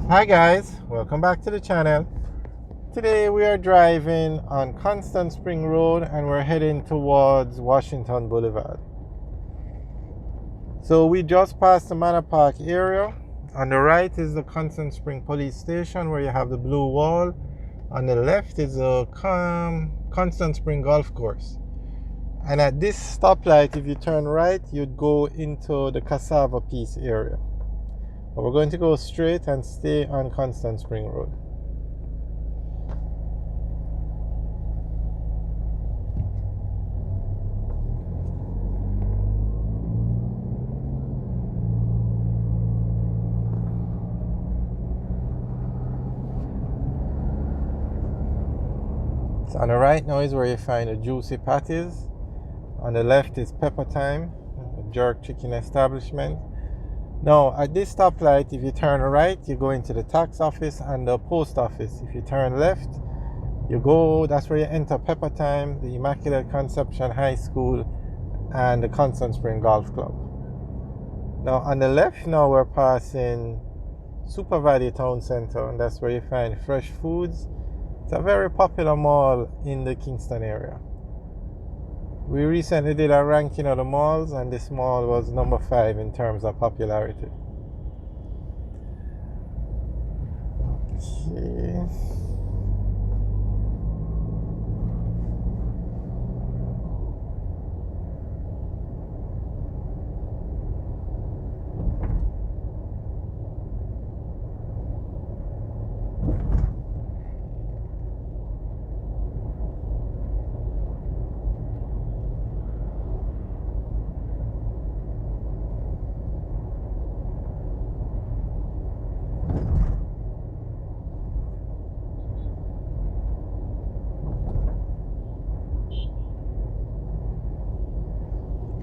Hi guys, welcome back to the channel. Today we are driving on Constant Spring Road and we're heading towards Washington Boulevard. So we just passed the Manor Park area. On the right is the Constant Spring Police Station where you have the blue wall. On the left is the Constant Spring Golf Course. And at this stoplight, if you turn right, you'd go into the Cassava Piece area. But we're going to go straight and stay on Constant Spring Road. So on the right now is where you find the Juicy Patties. On the left is Pepper Time, a jerk chicken establishment. Now at this stoplight, if you turn right, you go into the tax office and the post office. If you turn left, that's where you enter Pepper Time, the Immaculate Conception High School, and the Constant Spring Golf Club. Now on the left now we're passing Super Valley Town Center, and that's where you find Fresh Foods. It's a very popular mall in the Kingston area. We recently did a ranking of the malls, and this mall was number 5 in terms of popularity. Okay.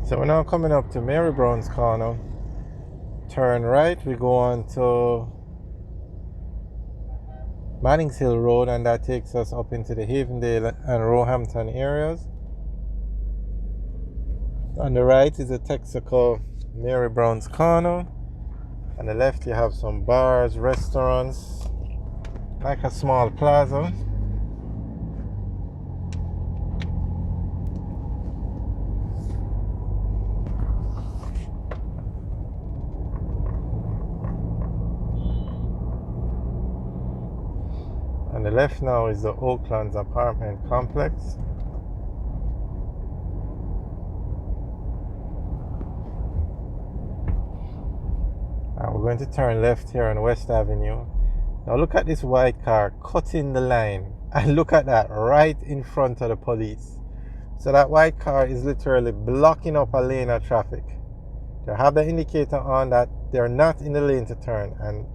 So we're now coming up to Mary Brown's Corner. Turn right, we go on to Mannings Hill Road, and that takes us up into the Havendale and Roehampton areas. On the right is the Texaco Mary Brown's Corner. On the left you have some bars, restaurants, like a small plaza. On the left now is the Oaklands apartment complex. And we're going to turn left here on West Avenue. Now look at this white car cutting the line, and look at that, right in front of the police. So that white car is literally blocking up a lane of traffic. They have the indicator on that they're not in the lane to turn, and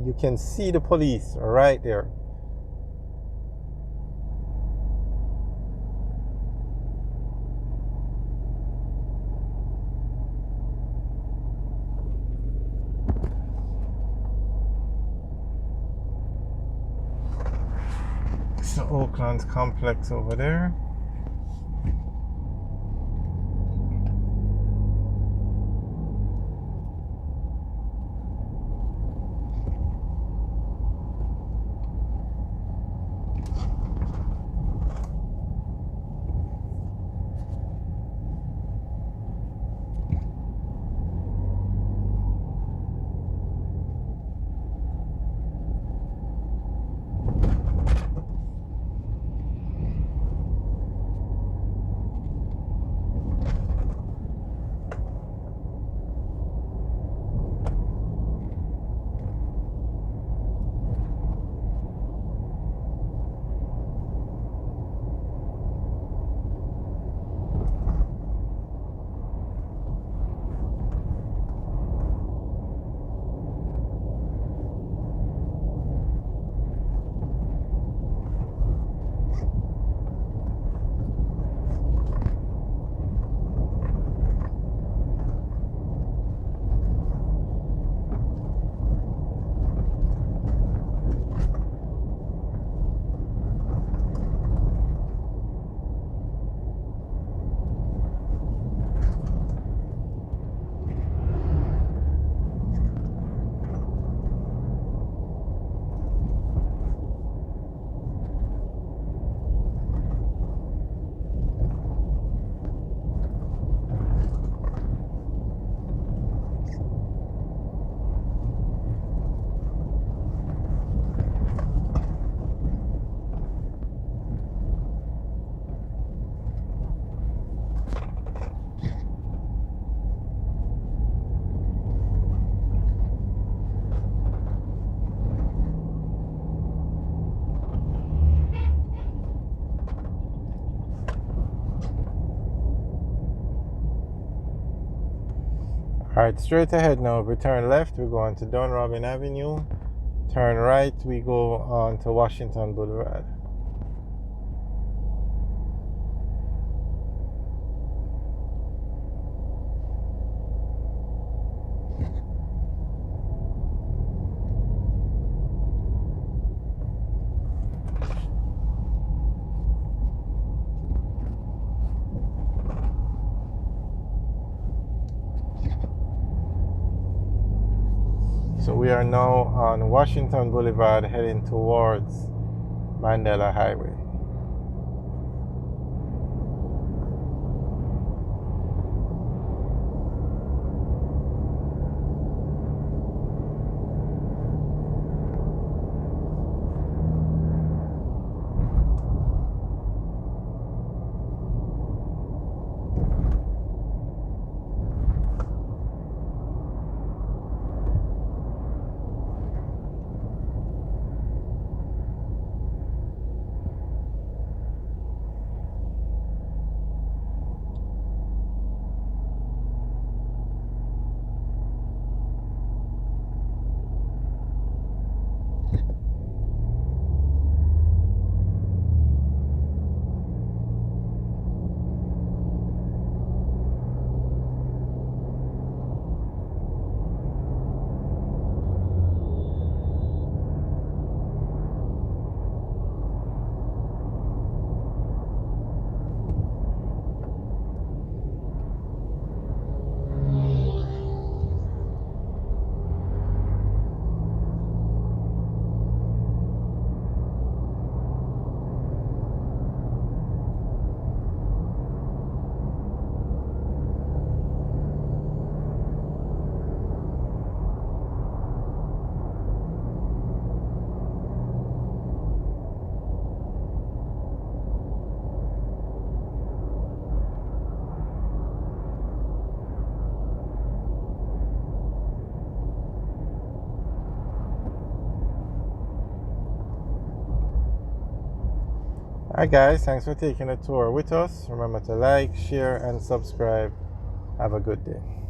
you can see the police right there. It's the Oaklands complex over there. Alright, straight ahead now. We turn left, we go on to Dunrobin Avenue. Turn right, we go on to Washington Boulevard. So we are now on Washington Boulevard heading towards Mandela Highway. Alright guys, thanks for taking a tour with us. Remember to like, share and subscribe. Have a good day.